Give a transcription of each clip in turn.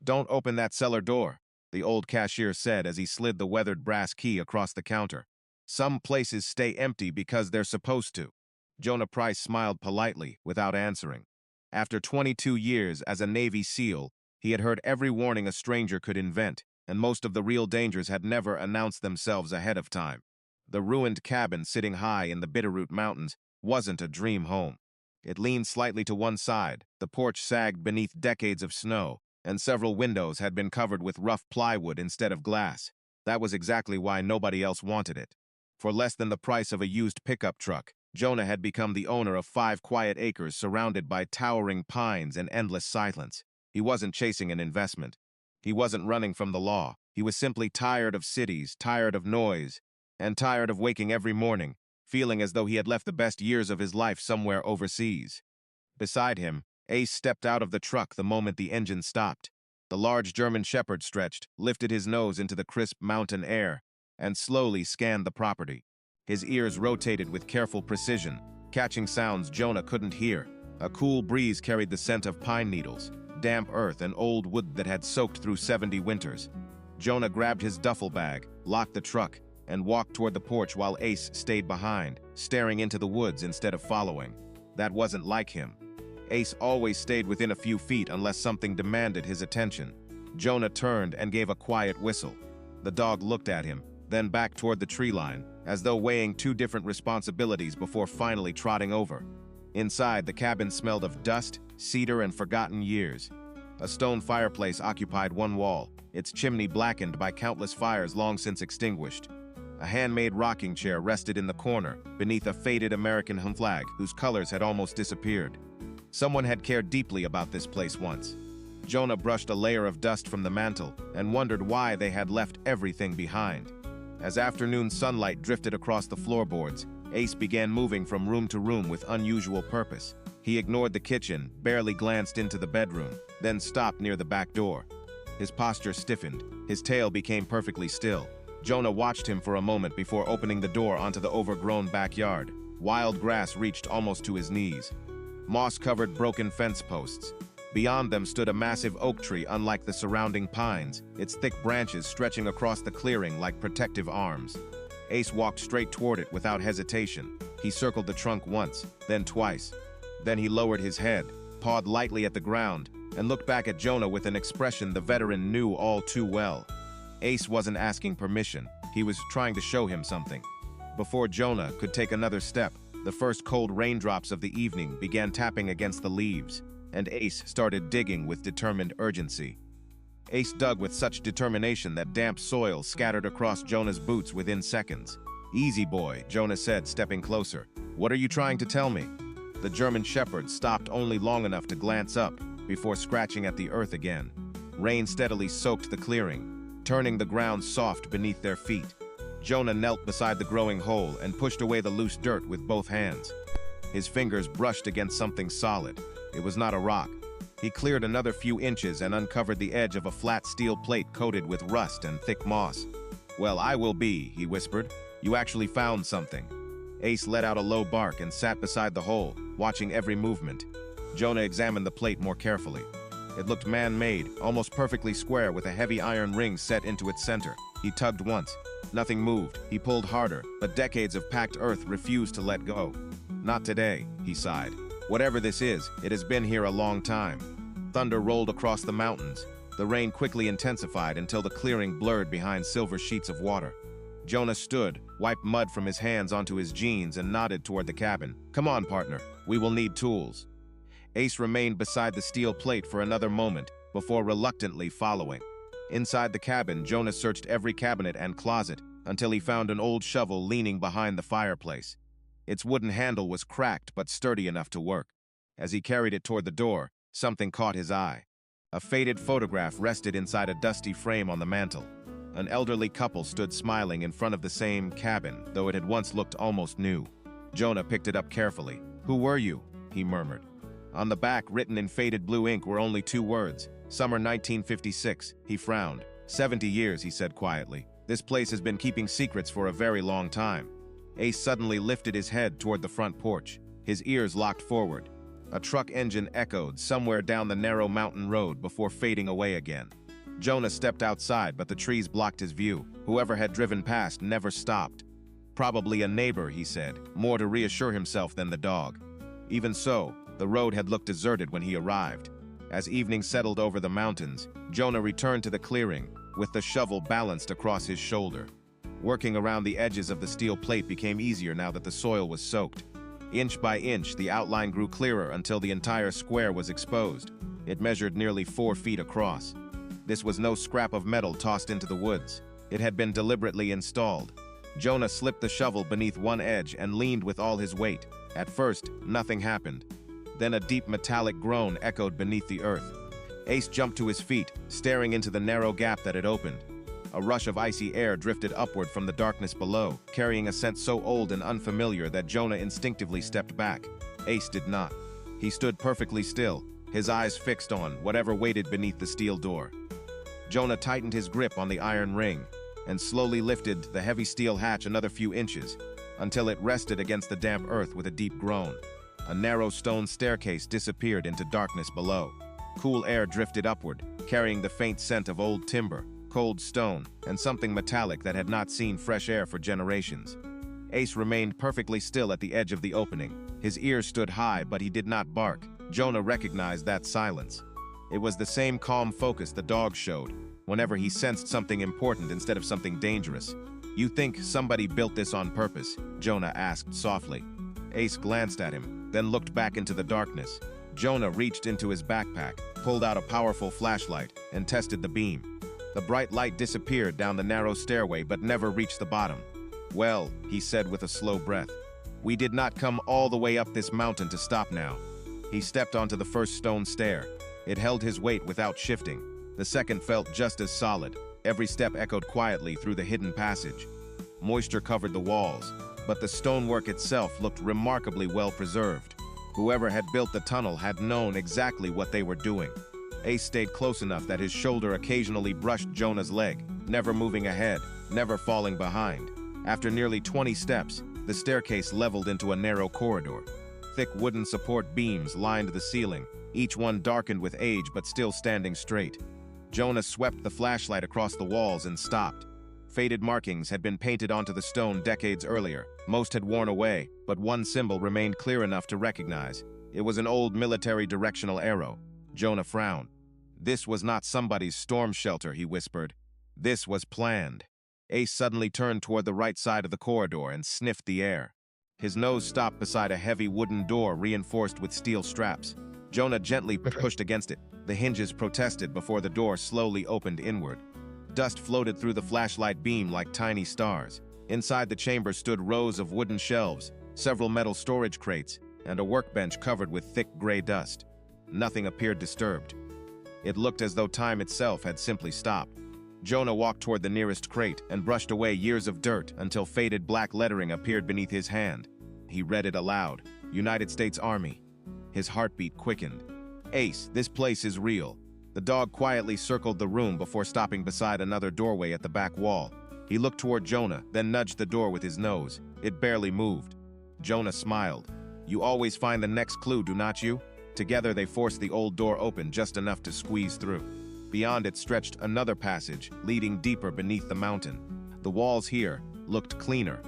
"Don't open that cellar door," the old cashier said as he slid the weathered brass key across the counter. "Some places stay empty because they're supposed to." Jonah Price smiled politely, without answering. After 22 years as a Navy SEAL, he had heard every warning a stranger could invent, and most of the real dangers had never announced themselves ahead of time. The ruined cabin sitting high in the Bitterroot Mountains wasn't a dream home. It leaned slightly to one side, the porch sagged beneath decades of snow, and several windows had been covered with rough plywood instead of glass. That was exactly why nobody else wanted it. For less than the price of a used pickup truck, Jonah had become the owner of 5 quiet acres surrounded by towering pines and endless silence. He wasn't chasing an investment. He wasn't running from the law. He was simply tired of cities, tired of noise, and tired of waking every morning, feeling as though he had left the best years of his life somewhere overseas. Beside him, Ace stepped out of the truck the moment the engine stopped. The large German Shepherd stretched, lifted his nose into the crisp mountain air, and slowly scanned the property. His ears rotated with careful precision, catching sounds Jonah couldn't hear. A cool breeze carried the scent of pine needles, damp earth, and old wood that had soaked through 70 winters. Jonah grabbed his duffel bag, locked the truck, and walked toward the porch while Ace stayed behind, staring into the woods instead of following. That wasn't like him. Ace always stayed within a few feet unless something demanded his attention. Jonah turned and gave a quiet whistle. The dog looked at him, then back toward the tree line, as though weighing 2 different responsibilities before finally trotting over. Inside, the cabin smelled of dust, cedar, and forgotten years. A stone fireplace occupied one wall, its chimney blackened by countless fires long since extinguished. A handmade rocking chair rested in the corner, beneath a faded American flag whose colors had almost disappeared. Someone had cared deeply about this place once. Jonah brushed a layer of dust from the mantel and wondered why they had left everything behind. As afternoon sunlight drifted across the floorboards, Ace began moving from room to room with unusual purpose. He ignored the kitchen, barely glanced into the bedroom, then stopped near the back door. His posture stiffened, his tail became perfectly still. Jonah watched him for a moment before opening the door onto the overgrown backyard. Wild grass reached almost to his knees. Moss-covered broken fence posts. Beyond them stood a massive oak tree unlike the surrounding pines, its thick branches stretching across the clearing like protective arms. Ace walked straight toward it without hesitation. He circled the trunk once, then twice. Then he lowered his head, pawed lightly at the ground, and looked back at Jonah with an expression the veteran knew all too well. Ace wasn't asking permission. He was trying to show him something. Before Jonah could take another step, the first cold raindrops of the evening began tapping against the leaves, and Ace started digging with determined urgency. Ace dug with such determination that damp soil scattered across Jonah's boots within seconds. "Easy, boy," Jonah said, stepping closer. "What are you trying to tell me?" The German Shepherd stopped only long enough to glance up, before scratching at the earth again. Rain steadily soaked the clearing, turning the ground soft beneath their feet. Jonah knelt beside the growing hole and pushed away the loose dirt with both hands. His fingers brushed against something solid. It was not a rock. He cleared another few inches and uncovered the edge of a flat steel plate coated with rust and thick moss. "Well, I will be," he whispered. "You actually found something." Ace let out a low bark and sat beside the hole, watching every movement. Jonah examined the plate more carefully. It looked man-made, almost perfectly square with a heavy iron ring set into its center. He tugged once. Nothing moved. He pulled harder, but decades of packed earth refused to let go. "Not today," he sighed. "Whatever this is, it has been here a long time." Thunder rolled across the mountains. The rain quickly intensified until the clearing blurred behind silver sheets of water. Jonah stood, wiped mud from his hands onto his jeans, and nodded toward the cabin. "Come on, partner. We will need tools." Ace remained beside the steel plate for another moment, before reluctantly following. Inside the cabin, Jonah searched every cabinet and closet until he found an old shovel leaning behind the fireplace. Its wooden handle was cracked but sturdy enough to work. As he carried it toward the door, something caught his eye. A faded photograph rested inside a dusty frame on the mantel. An elderly couple stood smiling in front of the same cabin, though it had once looked almost new. Jonah picked it up carefully. "Who were you?" he murmured. On the back, written in faded blue ink, were only 2 words. "Summer 1956. He frowned. 70 years, he said quietly. "This place has been keeping secrets for a very long time." Ace suddenly lifted his head toward the front porch. His ears locked forward. A truck engine echoed somewhere down the narrow mountain road before fading away again. Jonah stepped outside, but the trees blocked his view. Whoever had driven past never stopped. Probably a neighbor, he said, more to reassure himself than the dog. Even so, the road had looked deserted when he arrived. As evening settled over the mountains, Jonah returned to the clearing, with the shovel balanced across his shoulder. Working around the edges of the steel plate became easier now that the soil was soaked. Inch by inch, the outline grew clearer until the entire square was exposed. It measured nearly 4 feet across. This was no scrap of metal tossed into the woods. It had been deliberately installed. Jonah slipped the shovel beneath one edge and leaned with all his weight. At first, nothing happened. Then a deep metallic groan echoed beneath the earth. Ace jumped to his feet, staring into the narrow gap that had opened. A rush of icy air drifted upward from the darkness below, carrying a scent so old and unfamiliar that Jonah instinctively stepped back. Ace did not. He stood perfectly still, his eyes fixed on whatever waited beneath the steel door. Jonah tightened his grip on the iron ring and slowly lifted the heavy steel hatch another few inches until it rested against the damp earth with a deep groan. A narrow stone staircase disappeared into darkness below. Cool air drifted upward, carrying the faint scent of old timber, cold stone, and something metallic that had not seen fresh air for generations. Ace remained perfectly still at the edge of the opening. His ears stood high, but he did not bark. Jonah recognized that silence. It was the same calm focus the dog showed whenever he sensed something important instead of something dangerous. "You think somebody built this on purpose?" Jonah asked softly. Ace glanced at him, then looked back into the darkness. Jonah reached into his backpack, pulled out a powerful flashlight, and tested the beam. The bright light disappeared down the narrow stairway but never reached the bottom. "Well," he said with a slow breath, "we did not come all the way up this mountain to stop now." He stepped onto the first stone stair. It held his weight without shifting. The second felt just as solid. Every step echoed quietly through the hidden passage. Moisture covered the walls, but the stonework itself looked remarkably well preserved. Whoever had built the tunnel had known exactly what they were doing. Ace stayed close enough that his shoulder occasionally brushed Jonah's leg, never moving ahead, never falling behind. After nearly 20 steps, the staircase leveled into a narrow corridor. Thick wooden support beams lined the ceiling, each one darkened with age but still standing straight. Jonah swept the flashlight across the walls and stopped. Faded markings had been painted onto the stone decades earlier. Most had worn away, but one symbol remained clear enough to recognize. It was an old military directional arrow. Jonah frowned. This was not somebody's storm shelter, he whispered. This was planned. Ace suddenly turned toward the right side of the corridor and sniffed the air. His nose stopped beside a heavy wooden door reinforced with steel straps. Jonah gently pushed against it. The hinges protested before the door slowly opened inward. Dust floated through the flashlight beam like tiny stars. Inside the chamber stood rows of wooden shelves, several metal storage crates, and a workbench covered with thick gray dust. Nothing appeared disturbed. It looked as though time itself had simply stopped. Jonah walked toward the nearest crate and brushed away years of dirt until faded black lettering appeared beneath his hand. He read it aloud. United States Army. His heartbeat quickened. Ace, this place is real. The dog quietly circled the room before stopping beside another doorway at the back wall. He looked toward Jonah, then nudged the door with his nose. It barely moved. Jonah smiled. You always find the next clue, do not you? Together they forced the old door open just enough to squeeze through. Beyond it stretched another passage, leading deeper beneath the mountain. The walls here looked cleaner,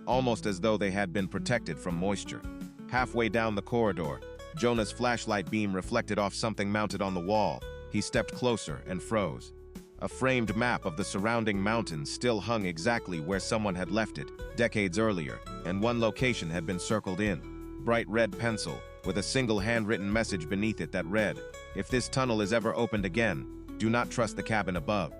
almost as though they had been protected from moisture. Halfway down the corridor, Jonah's flashlight beam reflected off something mounted on the wall. He stepped closer and froze. A framed map of the surrounding mountains still hung exactly where someone had left it, decades earlier, and one location had been circled in. Bright red pencil, with a single handwritten message beneath it that read, "If this tunnel is ever opened again, do not trust the cabin above."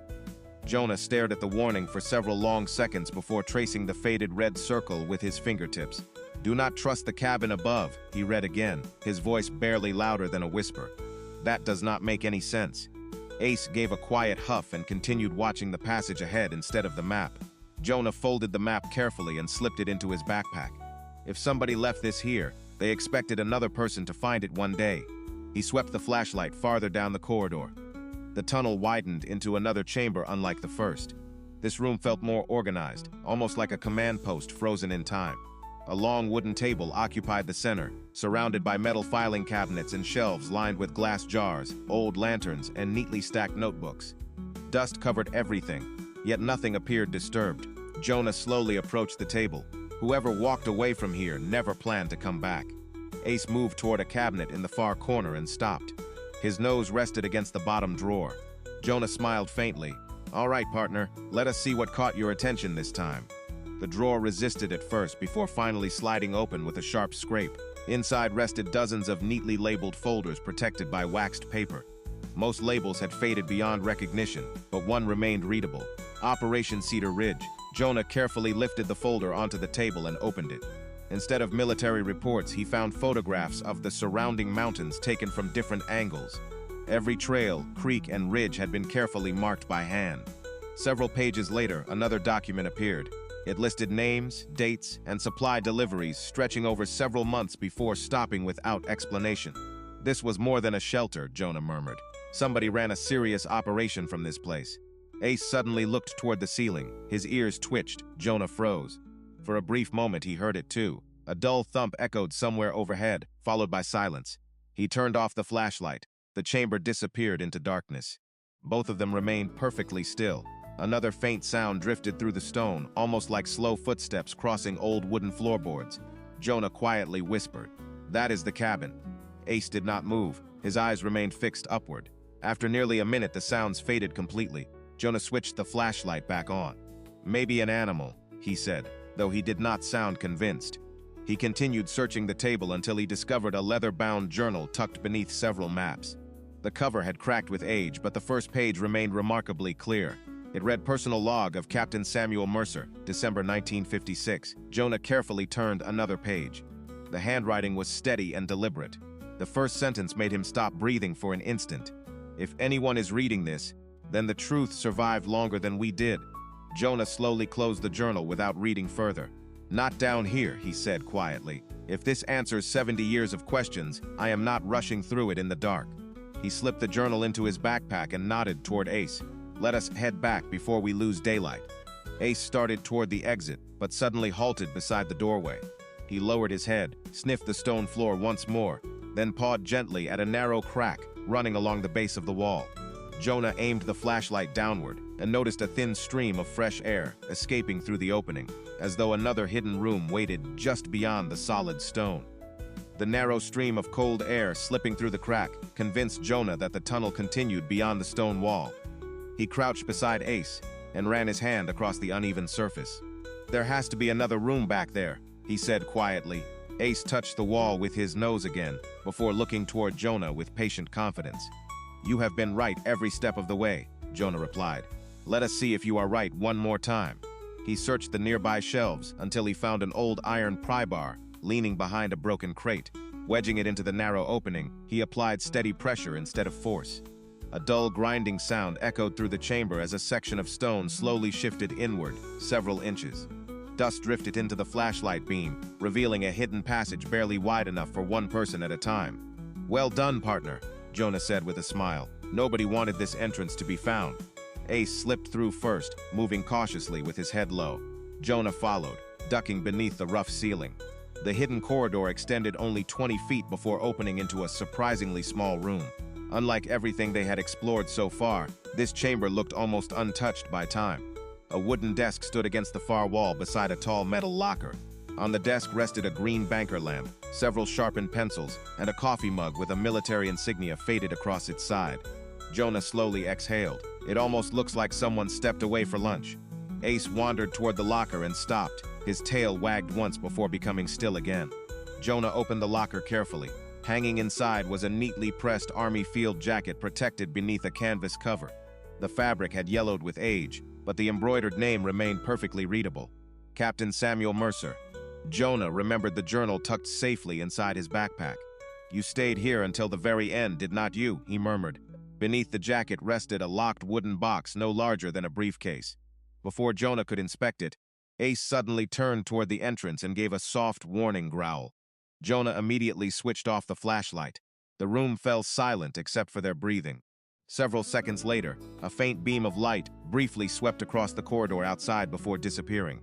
Jonah stared at the warning for several long seconds before tracing the faded red circle with his fingertips. "Do not trust the cabin above," he read again, his voice barely louder than a whisper. That does not make any sense. Ace gave a quiet huff and continued watching the passage ahead instead of the map. Jonah folded the map carefully and slipped it into his backpack. If somebody left this here, they expected another person to find it one day. He swept the flashlight farther down the corridor. The tunnel widened into another chamber unlike the first. This room felt more organized, almost like a command post frozen in time. A long wooden table occupied the center, surrounded by metal filing cabinets and shelves lined with glass jars, old lanterns, and neatly stacked notebooks. Dust covered everything, yet nothing appeared disturbed. Jonah slowly approached the table. Whoever walked away from here never planned to come back. Ace moved toward a cabinet in the far corner and stopped. His nose rested against the bottom drawer. Jonah smiled faintly. "All right, partner, let us see what caught your attention this time." The drawer resisted at first before finally sliding open with a sharp scrape. Inside rested dozens of neatly labeled folders protected by waxed paper. Most labels had faded beyond recognition, but one remained readable. Operation Cedar Ridge. Jonah carefully lifted the folder onto the table and opened it. Instead of military reports, he found photographs of the surrounding mountains taken from different angles. Every trail, creek, and ridge had been carefully marked by hand. Several pages later, another document appeared. It listed names, dates, and supply deliveries stretching over several months before stopping without explanation. "This was more than a shelter," Jonah murmured. "Somebody ran a serious operation from this place." Ace suddenly looked toward the ceiling. His ears twitched. Jonah froze. For a brief moment he heard it too. A dull thump echoed somewhere overhead, followed by silence. He turned off the flashlight. The chamber disappeared into darkness. Both of them remained perfectly still. Another faint sound drifted through the stone, almost like slow footsteps crossing old wooden floorboards. Jonah quietly whispered, "That is the cabin." Ace did not move. His eyes remained fixed upward. After nearly a minute, the sounds faded completely. Jonah switched the flashlight back on. "Maybe an animal," he said, though he did not sound convinced. He continued searching the table until he discovered a leather-bound journal tucked beneath several maps. The cover had cracked with age, but the first page remained remarkably clear. It read "Personal log of Captain Samuel Mercer, December 1956. Jonah carefully turned another page. The handwriting was steady and deliberate. The first sentence made him stop breathing for an instant. "If anyone is reading this, then the truth survived longer than we did." Jonah slowly closed the journal without reading further. "Not down here," he said quietly. "If this answers 70 years of questions, I am not rushing through it in the dark." He slipped the journal into his backpack and nodded toward Ace. "Let us head back before we lose daylight." Ace started toward the exit, but suddenly halted beside the doorway. He lowered his head, sniffed the stone floor once more, then pawed gently at a narrow crack running along the base of the wall. Jonah aimed the flashlight downward and noticed a thin stream of fresh air escaping through the opening, as though another hidden room waited just beyond the solid stone. The narrow stream of cold air slipping through the crack convinced Jonah that the tunnel continued beyond the stone wall. He crouched beside Ace and ran his hand across the uneven surface. "There has to be another room back there," he said quietly. Ace touched the wall with his nose again before looking toward Jonah with patient confidence. "You have been right every step of the way," Jonah replied. "Let us see if you are right one more time." He searched the nearby shelves until he found an old iron pry bar leaning behind a broken crate. Wedging it into the narrow opening, he applied steady pressure instead of force. A dull grinding sound echoed through the chamber as a section of stone slowly shifted inward, several inches. Dust drifted into the flashlight beam, revealing a hidden passage barely wide enough for one person at a time. "Well done, partner," Jonah said with a smile. "Nobody wanted this entrance to be found." Ace slipped through first, moving cautiously with his head low. Jonah followed, ducking beneath the rough ceiling. The hidden corridor extended only 20 feet before opening into a surprisingly small room. Unlike everything they had explored so far, this chamber looked almost untouched by time. A wooden desk stood against the far wall beside a tall metal locker. On the desk rested a green banker lamp, several sharpened pencils, and a coffee mug with a military insignia faded across its side. Jonah slowly exhaled. "It almost looks like someone stepped away for lunch." Ace wandered toward the locker and stopped. His tail wagged once before becoming still again. Jonah opened the locker carefully. Hanging inside was a neatly pressed army field jacket protected beneath a canvas cover. The fabric had yellowed with age, but the embroidered name remained perfectly readable. Captain Samuel Mercer. Jonah remembered the journal tucked safely inside his backpack. "You stayed here until the very end, did not you?" he murmured. Beneath the jacket rested a locked wooden box no larger than a briefcase. Before Jonah could inspect it, Ace suddenly turned toward the entrance and gave a soft warning growl. Jonah immediately switched off the flashlight. The room fell silent except for their breathing. Several seconds later, a faint beam of light briefly swept across the corridor outside before disappearing.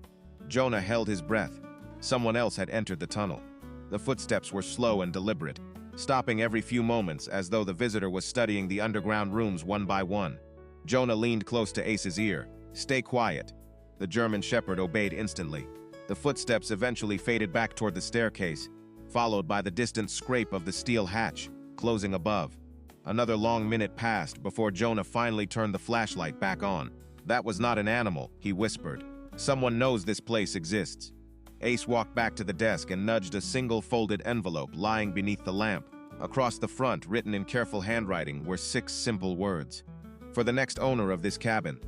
Jonah held his breath. Someone else had entered the tunnel. The footsteps were slow and deliberate, stopping every few moments as though the visitor was studying the underground rooms one by one. Jonah leaned close to Ace's ear. "Stay quiet." The German shepherd obeyed instantly. The footsteps eventually faded back toward the staircase, followed by the distant scrape of the steel hatch, closing above. Another long minute passed before Jonah finally turned the flashlight back on. "That was not an animal," he whispered. "Someone knows this place exists." Ace walked back to the desk and nudged a single folded envelope lying beneath the lamp. Across the front, written in careful handwriting, were 6 simple words. "For the next owner of this cabin."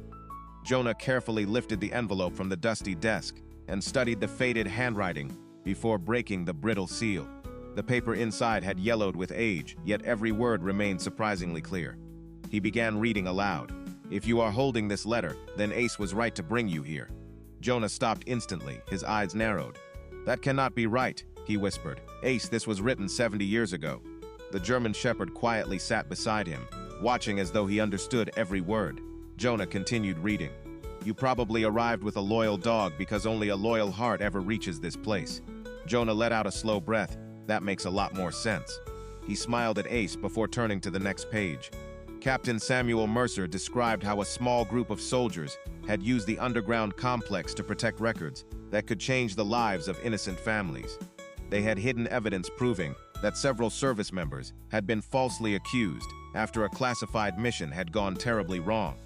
Jonah carefully lifted the envelope from the dusty desk and studied the faded handwriting before breaking the brittle seal. The paper inside had yellowed with age, yet every word remained surprisingly clear. He began reading aloud. "If you are holding this letter, then Ace was right to bring you here." Jonah stopped instantly, his eyes narrowed. "That cannot be right," he whispered. "Ace, this was written 70 years ago." The German shepherd quietly sat beside him, watching as though he understood every word. Jonah continued reading. "You probably arrived with a loyal dog because only a loyal heart ever reaches this place." Jonah let out a slow breath. "That makes a lot more sense." He smiled at Ace before turning to the next page. Captain Samuel Mercer described how a small group of soldiers had used the underground complex to protect records that could change the lives of innocent families. They had hidden evidence proving that several service members had been falsely accused after a classified mission had gone terribly wrong.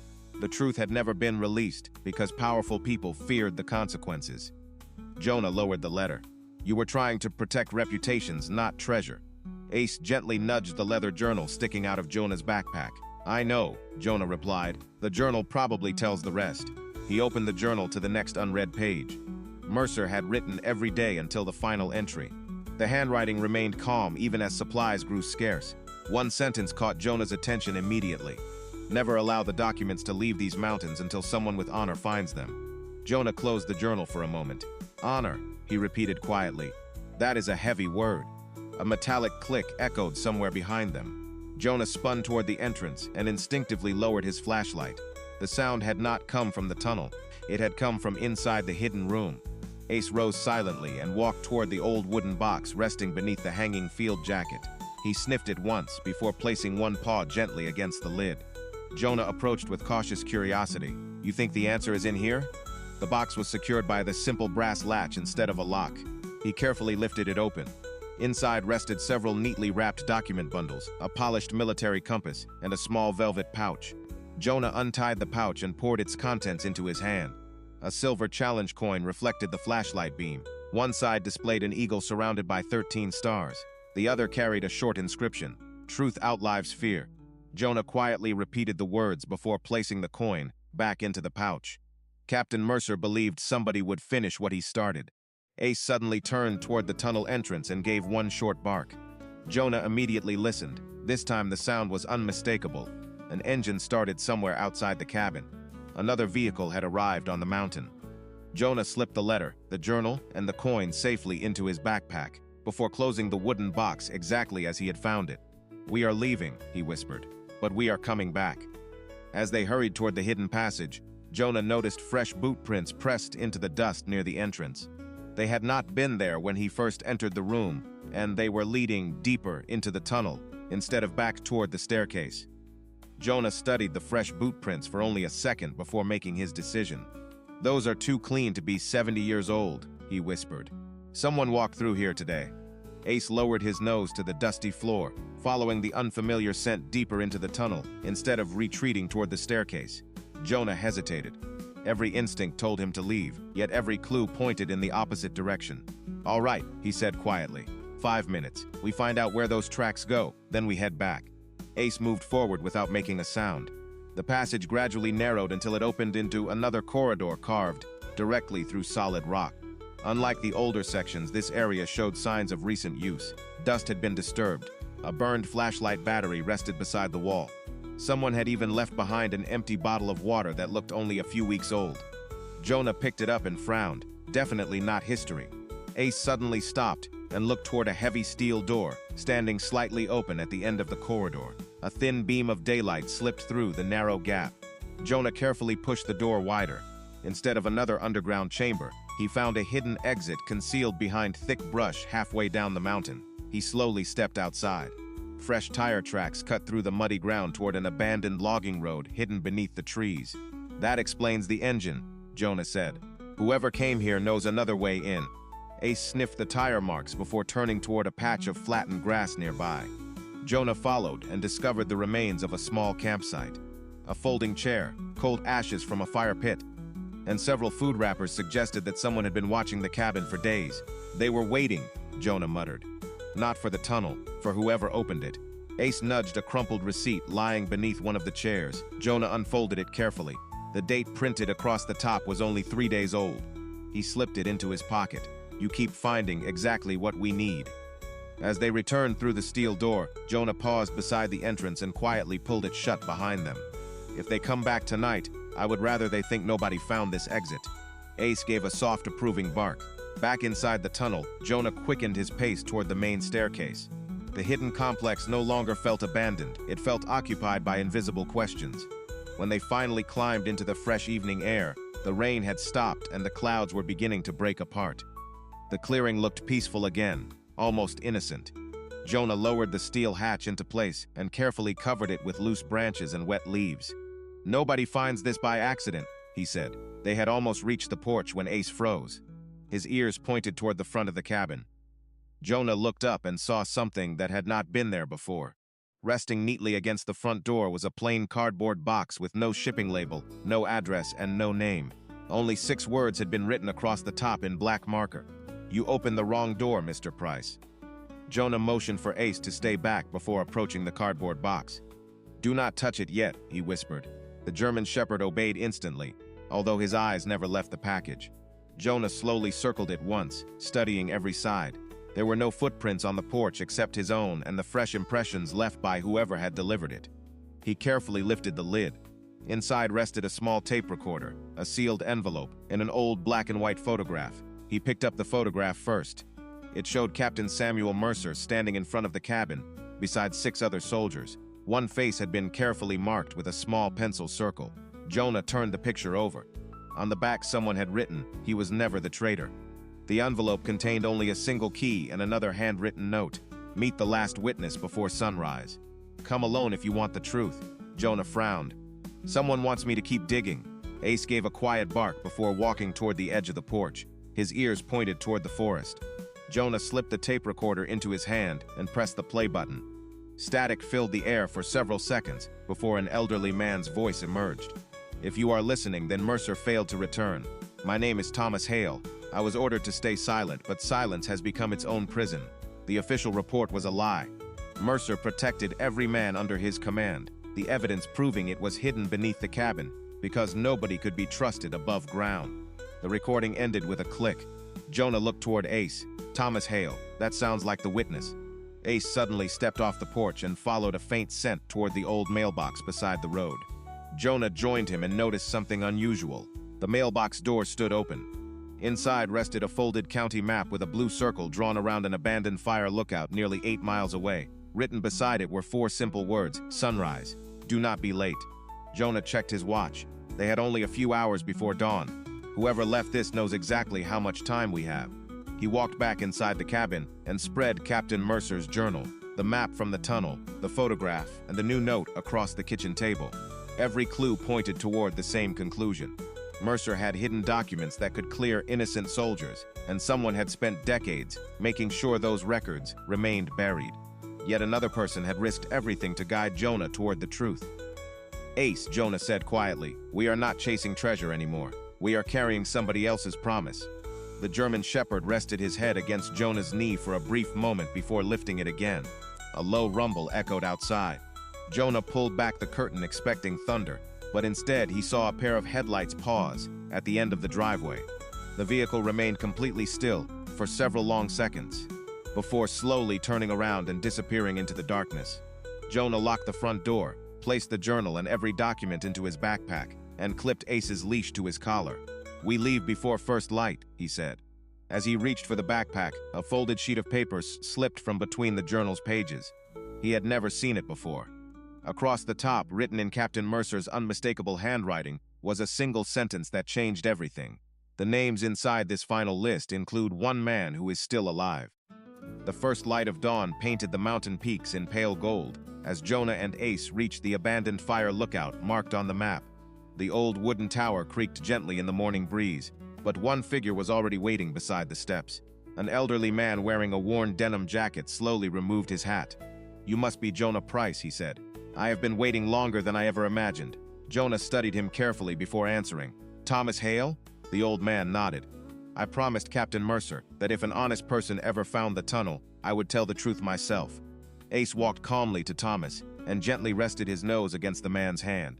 The truth had never been released because powerful people feared the consequences. Jonah lowered the letter. "You were trying to protect reputations, not treasure." Ace gently nudged the leather journal sticking out of Jonah's backpack. "I know," Jonah replied. "The journal probably tells the rest." He opened the journal to the next unread page. Mercer had written every day until the final entry. The handwriting remained calm even as supplies grew scarce. One sentence caught Jonah's attention immediately. "Never allow the documents to leave these mountains until someone with honor finds them." Jonah closed the journal for a moment. "Honor," he repeated quietly. "That is a heavy word." A metallic click echoed somewhere behind them. Jonah spun toward the entrance and instinctively lowered his flashlight. The sound had not come from the tunnel. It had come from inside the hidden room. Ace rose silently and walked toward the old wooden box resting beneath the hanging field jacket. He sniffed it once before placing one paw gently against the lid. Jonah approached with cautious curiosity. "You think the answer is in here?" The box was secured by the simple brass latch instead of a lock. He carefully lifted it open. Inside rested several neatly wrapped document bundles, a polished military compass, and a small velvet pouch. Jonah untied the pouch and poured its contents into his hand. A silver challenge coin reflected the flashlight beam. One side displayed an eagle surrounded by 13 stars. The other carried a short inscription, "Truth outlives fear." Jonah quietly repeated the words before placing the coin back into the pouch. Captain Mercer believed somebody would finish what he started. Ace suddenly turned toward the tunnel entrance and gave one short bark. Jonah immediately listened. This time the sound was unmistakable. An engine started somewhere outside the cabin. Another vehicle had arrived on the mountain. Jonah slipped the letter, the journal, and the coin safely into his backpack before closing the wooden box exactly as he had found it. "We are leaving," he whispered, "but we are coming back." As they hurried toward the hidden passage, Jonah noticed fresh boot prints pressed into the dust near the entrance. They had not been there when he first entered the room, and they were leading deeper into the tunnel instead of back toward the staircase. Jonah studied the fresh boot prints for only a second before making his decision. "Those are too clean to be 70 years old," he whispered. "Someone walked through here today." Ace lowered his nose to the dusty floor, following the unfamiliar scent deeper into the tunnel instead of retreating toward the staircase. Jonah hesitated. Every instinct told him to leave, yet every clue pointed in the opposite direction. "All right," he said quietly. 5 minutes. We find out where those tracks go, then we head back." Ace moved forward without making a sound. The passage gradually narrowed until it opened into another corridor carved directly through solid rock. Unlike the older sections, this area showed signs of recent use. Dust had been disturbed. A burned flashlight battery rested beside the wall. Someone had even left behind an empty bottle of water that looked only a few weeks old. Jonah picked it up and frowned. Definitely not history. Ace suddenly stopped and looked toward a heavy steel door, standing slightly open at the end of the corridor. A thin beam of daylight slipped through the narrow gap. Jonah carefully pushed the door wider. Instead of another underground chamber, He found a hidden exit concealed behind thick brush halfway down the mountain. He slowly stepped outside. Fresh tire tracks cut through the muddy ground toward an abandoned logging road hidden beneath the trees. "That explains the engine," Jonah said. "Whoever came here knows another way in." Ace sniffed the tire marks before turning toward a patch of flattened grass nearby. Jonah followed and discovered the remains of a small campsite. A folding chair, cold ashes from a fire pit, and several food wrappers suggested that someone had been watching the cabin for days. "They were waiting," Jonah muttered. "Not for the tunnel, for whoever opened it." Ace nudged a crumpled receipt lying beneath one of the chairs. Jonah unfolded it carefully. The date printed across the top was only 3 days old. He slipped it into his pocket. "You keep finding exactly what we need." As they returned through the steel door, Jonah paused beside the entrance and quietly pulled it shut behind them. "If they come back tonight, I would rather they think nobody found this exit." Ace gave a soft approving bark. Back inside the tunnel, Jonah quickened his pace toward the main staircase. The hidden complex no longer felt abandoned. It felt occupied by invisible questions. When they finally climbed into the fresh evening air, the rain had stopped and the clouds were beginning to break apart. The clearing looked peaceful again, almost innocent. Jonah lowered the steel hatch into place and carefully covered it with loose branches and wet leaves. "Nobody finds this by accident," he said. They had almost reached the porch when Ace froze. His ears pointed toward the front of the cabin. Jonah looked up and saw something that had not been there before. Resting neatly against the front door was a plain cardboard box with no shipping label, no address, and no name. Only 6 words had been written across the top in black marker. "You opened the wrong door, Mr. Price." Jonah motioned for Ace to stay back before approaching the cardboard box. "Do not touch it yet," he whispered. The German shepherd obeyed instantly, although his eyes never left the package. Jonah slowly circled it once, studying every side. There were no footprints on the porch except his own and the fresh impressions left by whoever had delivered it. He carefully lifted the lid. Inside rested a small tape recorder, a sealed envelope, and an old black and white photograph. He picked up the photograph first. It showed Captain Samuel Mercer standing in front of the cabin, beside 6 other soldiers. One face had been carefully marked with a small pencil circle. Jonah turned the picture over. On the back someone had written, "He was never the traitor." The envelope contained only a single key and another handwritten note. "Meet the last witness before sunrise. Come alone if you want the truth." Jonah frowned. "Someone wants me to keep digging." Ace gave a quiet bark before walking toward the edge of the porch. His ears pointed toward the forest. Jonah slipped the tape recorder into his hand and pressed the play button. Static filled the air for several seconds before an elderly man's voice emerged. "If you are listening, then Mercer failed to return. My name is Thomas Hale. I was ordered to stay silent, but silence has become its own prison. The official report was a lie. Mercer protected every man under his command, the evidence proving it was hidden beneath the cabin, because nobody could be trusted above ground." The recording ended with a click. Jonah looked toward Ace. "Thomas Hale, that sounds like the witness." Ace suddenly stepped off the porch and followed a faint scent toward the old mailbox beside the road. Jonah joined him and noticed something unusual. The mailbox door stood open. Inside rested a folded county map with a blue circle drawn around an abandoned fire lookout nearly 8 miles away. Written beside it were 4 simple words: "Sunrise. Do not be late." Jonah checked his watch. They had only a few hours before dawn. "Whoever left this knows exactly how much time we have." He walked back inside the cabin and spread Captain Mercer's journal, the map from the tunnel, the photograph, and the new note across the kitchen table. Every clue pointed toward the same conclusion. Mercer had hidden documents that could clear innocent soldiers, and someone had spent decades making sure those records remained buried. Yet another person had risked everything to guide Jonah toward the truth. "Ace," Jonah said quietly, "we are not chasing treasure anymore. We are carrying somebody else's promise." The German shepherd rested his head against Jonah's knee for a brief moment before lifting it again. A low rumble echoed outside. Jonah pulled back the curtain expecting thunder, but instead he saw a pair of headlights pause at the end of the driveway. The vehicle remained completely still for several long seconds, before slowly turning around and disappearing into the darkness. Jonah locked the front door, placed the journal and every document into his backpack, and clipped Ace's leash to his collar. "We leave before first light," he said. As he reached for the backpack, a folded sheet of paper slipped from between the journal's pages. He had never seen it before. Across the top, written in Captain Mercer's unmistakable handwriting, was a single sentence that changed everything. The names inside this final list include one man who is still alive. The first light of dawn painted the mountain peaks in pale gold as Jonah and Ace reached the abandoned fire lookout marked on the map. The old wooden tower creaked gently in the morning breeze, but one figure was already waiting beside the steps. An elderly man wearing a worn denim jacket slowly removed his hat. "You must be Jonah Price," he said. "I have been waiting longer than I ever imagined." Jonah studied him carefully before answering. "Thomas Hale?" The old man nodded. "I promised Captain Mercer that if an honest person ever found the tunnel, I would tell the truth myself." Ace walked calmly to Thomas and gently rested his nose against the man's hand.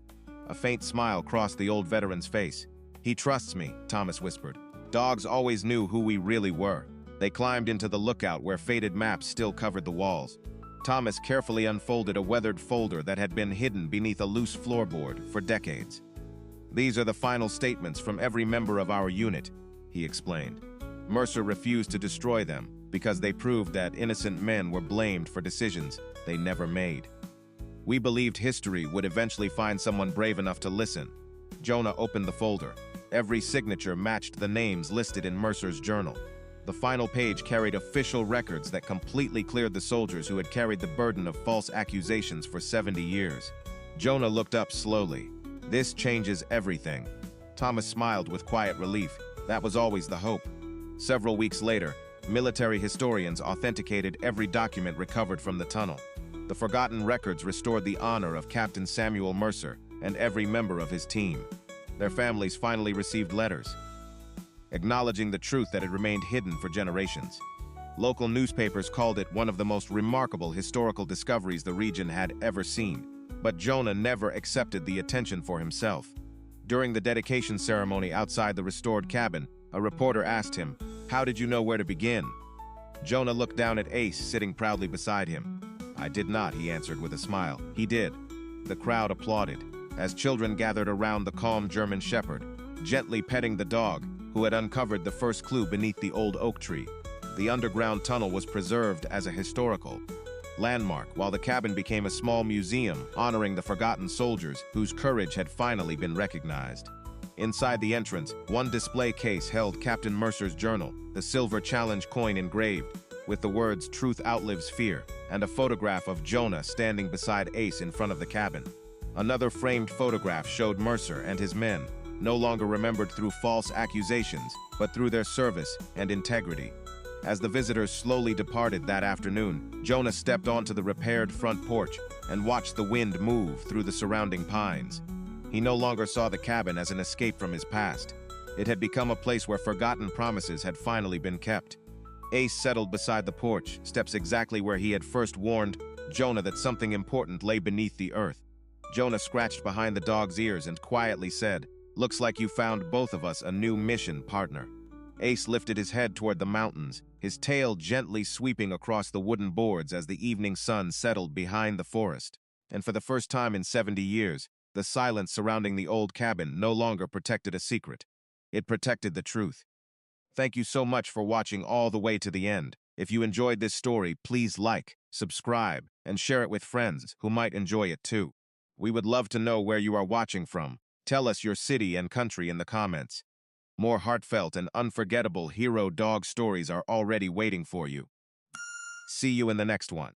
A faint smile crossed the old veteran's face. "He trusts me," Thomas whispered. "Dogs always knew who we really were." They climbed into the lookout where faded maps still covered the walls. Thomas carefully unfolded a weathered folder that had been hidden beneath a loose floorboard for decades. "These are the final statements from every member of our unit," he explained. "Mercer refused to destroy them because they proved that innocent men were blamed for decisions they never made. We believed history would eventually find someone brave enough to listen." Jonah opened the folder. Every signature matched the names listed in Mercer's journal. The final page carried official records that completely cleared the soldiers who had carried the burden of false accusations for 70 years. Jonah looked up slowly. "This changes everything." Thomas smiled with quiet relief. That was always the hope. Several weeks later, military historians authenticated every document recovered from the tunnel. The forgotten records restored the honor of Captain Samuel Mercer and every member of his team. Their families finally received letters acknowledging the truth that had remained hidden for generations. Local newspapers called it one of the most remarkable historical discoveries the region had ever seen. But Jonah never accepted the attention for himself. During the dedication ceremony outside the restored cabin, a reporter asked him, "How did you know where to begin?" Jonah looked down at Ace sitting proudly beside him. "I did not," he answered with a smile. "He did." The crowd applauded as children gathered around the calm German shepherd, gently petting the dog who had uncovered the first clue beneath the old oak tree. The underground tunnel was preserved as a historical landmark, while the cabin became a small museum honoring the forgotten soldiers whose courage had finally been recognized. Inside the entrance, one display case held Captain Mercer's journal, the silver challenge coin engraved, with the words "Truth outlives fear," and a photograph of Jonah standing beside Ace in front of the cabin. Another framed photograph showed Mercer and his men, no longer remembered through false accusations, but through their service and integrity. As the visitors slowly departed that afternoon, Jonah stepped onto the repaired front porch and watched the wind move through the surrounding pines. He no longer saw the cabin as an escape from his past. It had become a place where forgotten promises had finally been kept. Ace settled beside the porch, steps exactly where he had first warned Jonah that something important lay beneath the earth. Jonah scratched behind the dog's ears and quietly said, "Looks like you found both of us a new mission, partner." Ace lifted his head toward the mountains, his tail gently sweeping across the wooden boards as the evening sun settled behind the forest. And for the first time in 70 years, the silence surrounding the old cabin no longer protected a secret. It protected the truth. Thank you so much for watching all the way to the end. If you enjoyed this story, please like, subscribe, and share it with friends who might enjoy it too. We would love to know where you are watching from. Tell us your city and country in the comments. More heartfelt and unforgettable hero dog stories are already waiting for you. See you in the next one.